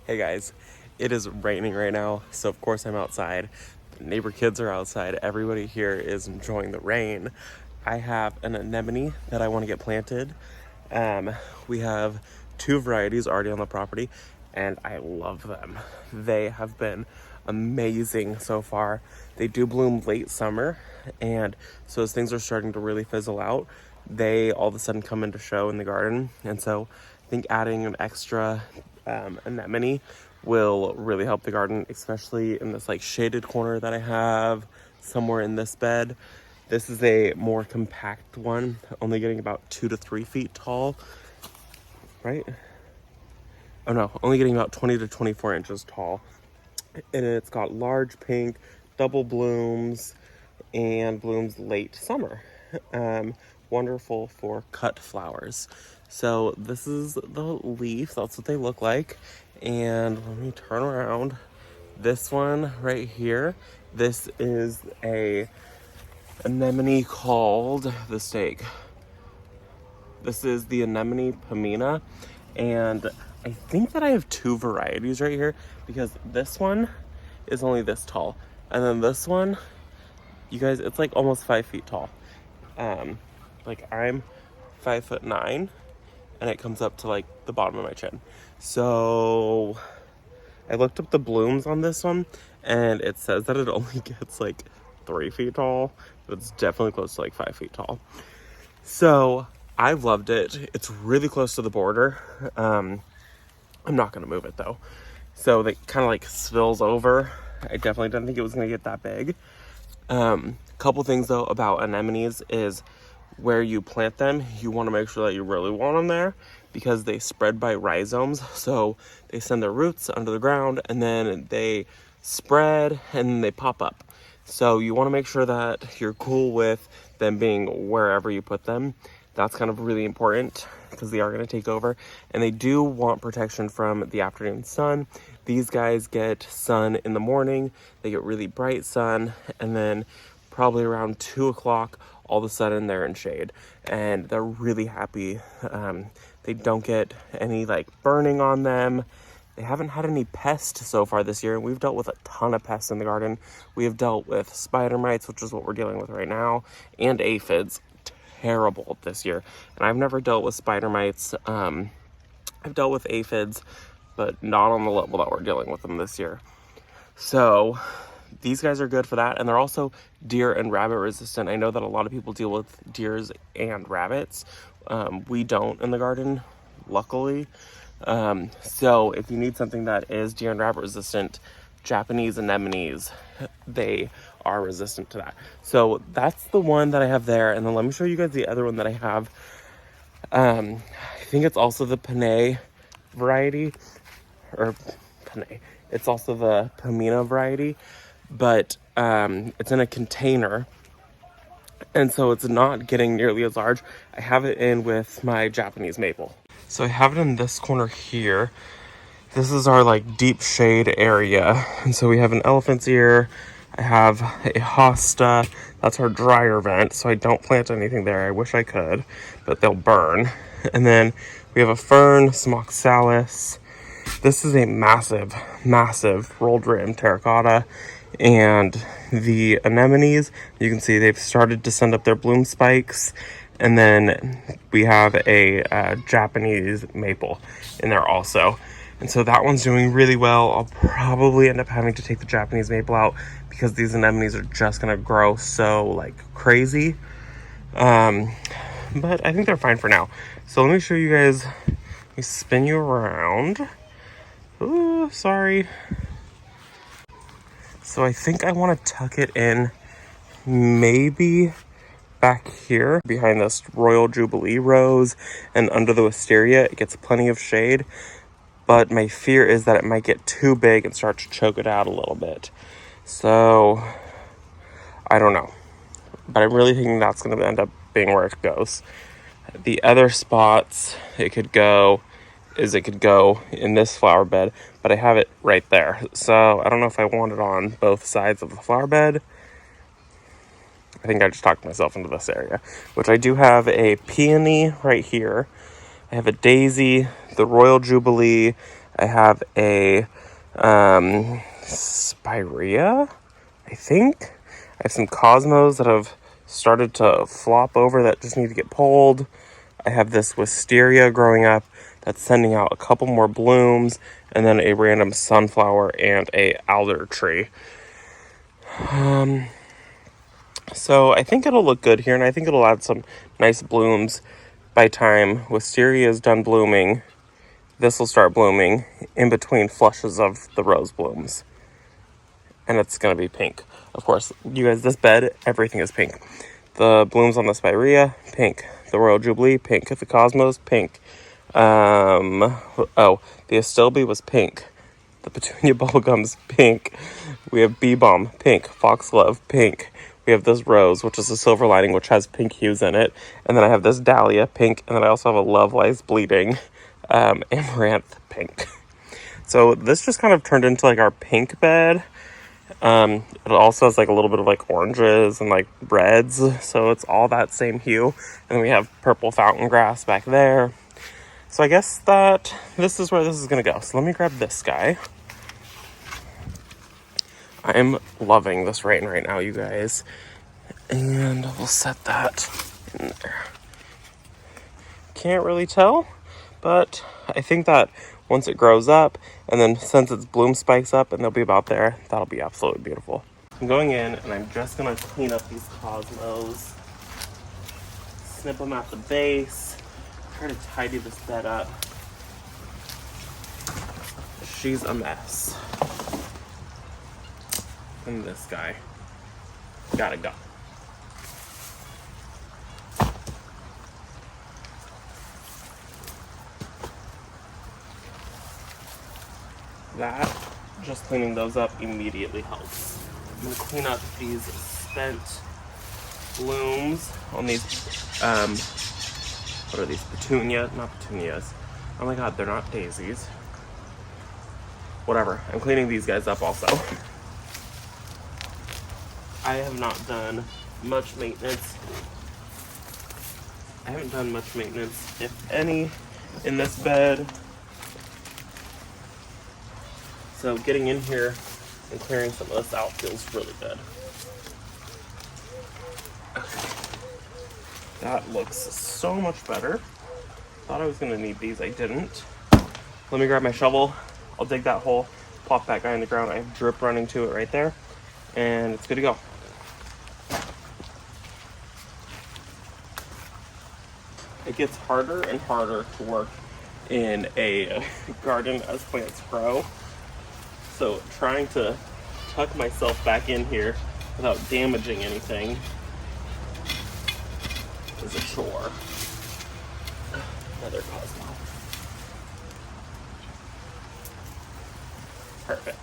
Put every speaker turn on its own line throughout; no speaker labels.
Hey guys, it is raining right now, so of course I'm outside. The neighbor kids are outside. Everybody here is enjoying the rain. I have an anemone that I want to get planted. We have two varieties already on the property, and I love them. They have been amazing so far. They do bloom late summer, and so as things are starting to really fizzle out, they all of a sudden come into show in the garden. And so I think adding an extra anemone will really help the garden, especially in this like shaded corner that I have somewhere in this bed. This is a more compact one, only getting about 2 to 3 feet tall, right? Oh no, only getting about 20 to 24 inches tall. And it's got large pink double blooms and blooms late summer. Wonderful for cut flowers. So this is the leaf. That's what they look like. And let me turn around. This one right here, this is a anemone called the steak. This is the anemone pamina, and I think that I have two varieties right here because this one is only this tall, and then this one, you guys, it's like almost 5 feet tall. Like I'm 5'9", and it comes up to like the bottom of my chin. So I looked up the blooms on this one, and it says that it only gets like 3 feet tall, but it's definitely close to like 5 feet tall. So I've loved it. It's really close to the border. I'm not gonna move it though. So they kind of like spills over. I definitely didn't think it was gonna get that big. Couple things though about anemones is where you plant them, you want to make sure that you really want them there because they spread by rhizomes. So they send their roots under the ground and then they spread and they pop up. So you want to make sure that you're cool with them being wherever you put them. That's kind of really important because they are going to take over, and they do want protection from the afternoon sun. These guys get sun in the morning, they get really bright sun, and then probably around 2 o'clock, all of a sudden they're in shade, and they're really happy. They don't get any like burning on them. They haven't had any pests so far this year, and we've dealt with a ton of pests in the garden. We have dealt with spider mites, which is what we're dealing with right now, and aphids. Terrible this year, and I've never dealt with spider mites. I've dealt with aphids, but not on the level that we're dealing with them this year. So these guys are good for that, and they're also deer and rabbit resistant. I know that a lot of people deal with deers and rabbits. We don't in the garden, luckily. So if you need something that is deer and rabbit resistant, Japanese anemones, they are resistant to that. So that's the one that I have there. And then let me show you guys the other one that I have. I think it's also the Panay variety, or Panay. It's also the Pamina variety, but it's in a container. And so it's not getting nearly as large. I have it in with my Japanese maple. So I have it in this corner here. This is our like deep shade area. And so we have an elephant's ear. I have a hosta. That's our dryer vent. So I don't plant anything there. I wish I could, but they'll burn. And then we have a fern, some oxalis. This is a massive, massive rolled rim terracotta. And the anemones, you can see they've started to send up their bloom spikes. And then we have a Japanese maple in there also. And so that one's doing really well. I'll probably end up having to take the Japanese maple out because these anemones are just gonna grow so like crazy. But I think they're fine for now. So let me show you guys, let me spin you around. Ooh, sorry. So I think I wanna tuck it in maybe back here behind this Royal Jubilee rose and under the wisteria. It gets plenty of shade. But my fear is that it might get too big and start to choke it out a little bit. So, I don't know. But I'm really thinking that's going to end up being where it goes. The other spots it could go in this flower bed, but I have it right there. So, I don't know if I want it on both sides of the flower bed. I think I just talked myself into this area, which I do have a peony right here. I have a daisy, the Royal Jubilee, I have a spirea, I think. I have some cosmos that have started to flop over that just need to get pulled. I have this wisteria growing up that's sending out a couple more blooms, and then a random sunflower and a alder tree. So I think it'll look good here, and I think it'll add some nice blooms by time wisteria is done blooming. This will start blooming in between flushes of the rose blooms. And it's going to be pink. Of course, you guys, this bed, everything is pink. The blooms on the spirea, pink. The Royal Jubilee, pink. The Cosmos, pink. The Astilbe was pink. The Petunia Bubblegum's pink. We have Bee Balm, pink. Foxglove, pink. We have this rose, which is a silver lining, which has pink hues in it. And then I have this dahlia, pink. And then I also have a Love Lies Bleeding, amaranth, pink. So this just kind of turned into like our pink bed. It also has like a little bit of like oranges and like reds, so it's all that same hue. And then we have purple fountain grass back there. So I guess that this is where this is gonna go. So let me grab this guy. I'm loving this rain right now, you guys. And we'll set that in there. Can't really tell, but I think that once it grows up, and then since its bloom spikes up and they'll be about there, that'll be absolutely beautiful. I'm going in and I'm just gonna clean up these cosmos, snip them at the base, try to tidy this bed up. She's a mess. And this guy, gotta go. That, just cleaning those up immediately helps. I'm gonna clean up these spent blooms on these, what are these, not petunias. Oh my god, they're not daisies. Whatever, I'm cleaning these guys up also. I have not done much maintenance. I haven't done much maintenance, if any, in this bed. So getting in here and clearing some of this out feels really good. That looks so much better. Thought I was gonna need these, I didn't. Let me grab my shovel. I'll dig that hole, plop that guy in the ground. I have drip running to it right there, and it's good to go. It gets harder and harder to work in a garden as plants grow. So trying to tuck myself back in here without damaging anything is a chore. Another Cosmo. Perfect.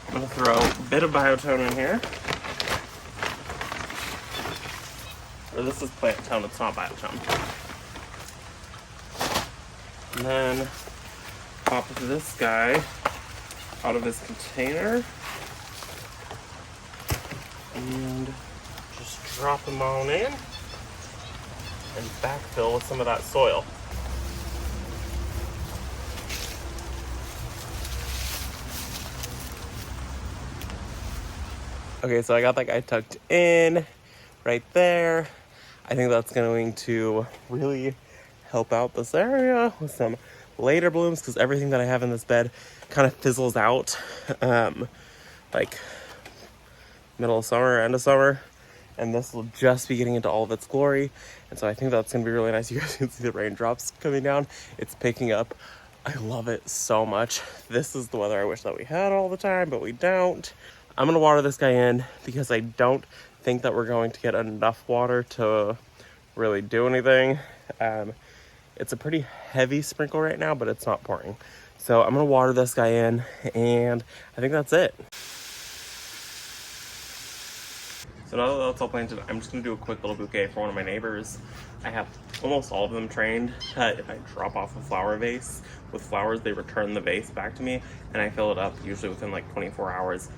I'm gonna throw a bit of biotone in here. Or this is plant tone, it's not biotone. And then pop this guy out of his container. And just drop him on in. And backfill with some of that soil. Okay, so I got that guy tucked in right there. I think that's going to really help out this area with some later blooms, because everything that I have in this bed kind of fizzles out like middle of summer, end of summer, and this will just be getting into all of its glory. And so I think that's gonna be really nice. You guys can see the raindrops coming down. It's picking up. I love it so much. This is the weather I wish that we had all the time, but we don't. I'm gonna water this guy in because I don't think that we're going to get enough water to really do anything. It's a pretty heavy sprinkle right now, but it's not pouring. So I'm gonna water this guy in, and I think that's it. So now that that's all planted, I'm just gonna do a quick little bouquet for one of my neighbors. I have almost all of them trained that if I drop off a flower vase with flowers, they return the vase back to me, and I fill it up usually within like 24 hours.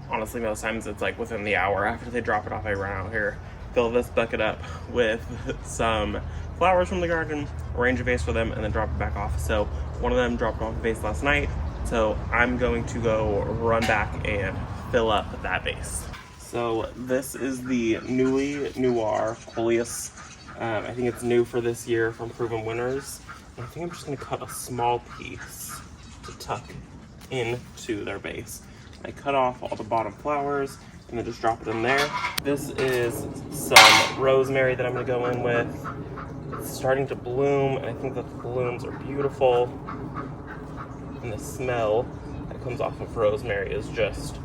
Honestly, most times it's like within the hour after they drop it off, I run out here, fill this bucket up with some flowers from the garden, arrange a vase for them, and then drop it back off. So one of them dropped off a vase last night, so I'm going to go run back and fill up that vase. So this is the Newly Noir Coleus. I think it's new for this year from Proven Winners. And I think I'm just gonna cut a small piece to tuck into their base. I cut off all the bottom flowers and then just drop it in there. This is some rosemary that I'm gonna go in with. It's starting to bloom, and I think that the blooms are beautiful. And the smell that comes off of rosemary is just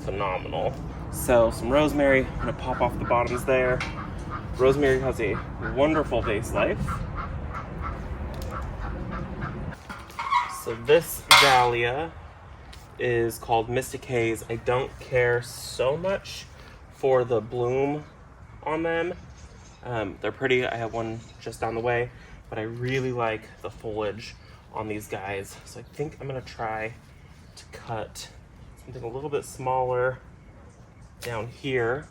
phenomenal. So some rosemary, I'm gonna pop off the bottoms there. Rosemary has a wonderful vase life. So this dahlia is called Mystic Haze. I don't care so much for the bloom on them. They're pretty. I have one just down the way, but I really like the foliage on these guys. So I think I'm gonna try to cut something a little bit smaller down here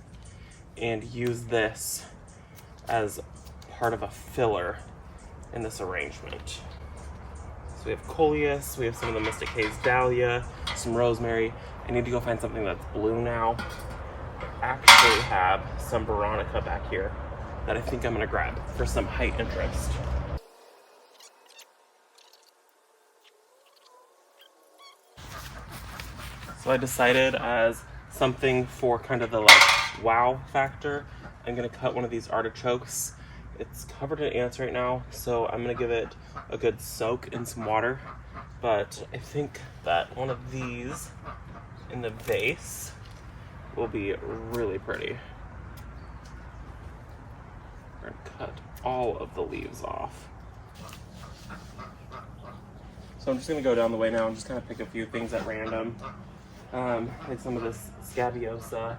and use this as part of a filler in this arrangement. So we have Coleus, we have some of the Mystic Haze Dahlia, some rosemary. I need to go find something that's blue now. I actually have some Veronica back here that I think I'm gonna grab for some height interest. So I decided as something for kind of the like wow factor, I'm gonna cut one of these artichokes. It's covered in ants right now, so I'm gonna give it a good soak in some water. But I think that one of these in the vase will be really pretty. We're gonna cut all of the leaves off. So I'm just gonna go down the way now and just kind of pick a few things at random. Like some of this scabiosa.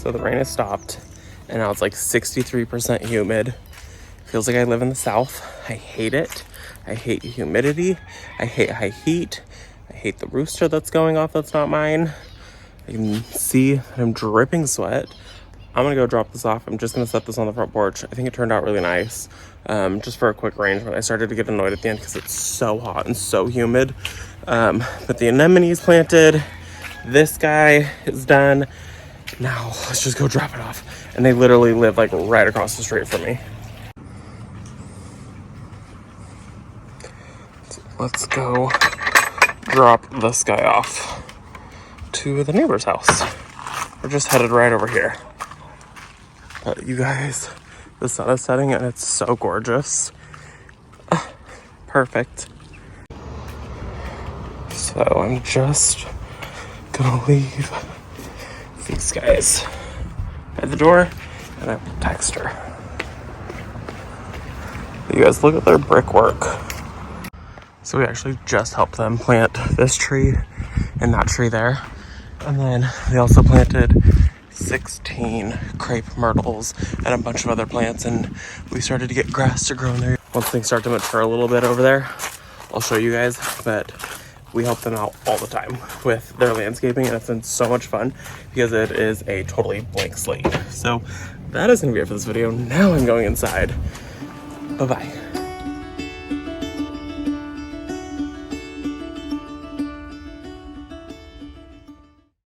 So the rain has stopped and now it's like 63% humid. Feels like I live in the South. I hate it. I hate humidity. I hate high heat. I hate the rooster that's going off that's not mine. I can see that I'm dripping sweat. I'm gonna go drop this off. I'm just gonna set this on the front porch. I think it turned out really nice. Just for a quick arrangement. I started to get annoyed at the end because it's so hot and so humid. But the anemone is planted. This guy is done. Now let's just go drop it off. And they literally live like right across the street from me. Let's go drop this guy off to the neighbor's house. We're just headed right over here. But you guys, the sun is setting and it's so gorgeous. Perfect. So I'm just gonna leave these guys at the door and I will text her. You guys, look at their brickwork. So we actually just helped them plant this tree and that tree there. And then they also planted 16 crepe myrtles and a bunch of other plants, and we started to get grass to grow in there. Once things start to mature a little bit over there, I'll show you guys, but we help them out all the time with their landscaping, and it's been so much fun because it is a totally blank slate. So that is gonna be it for this video. Now I'm going inside. Bye-bye.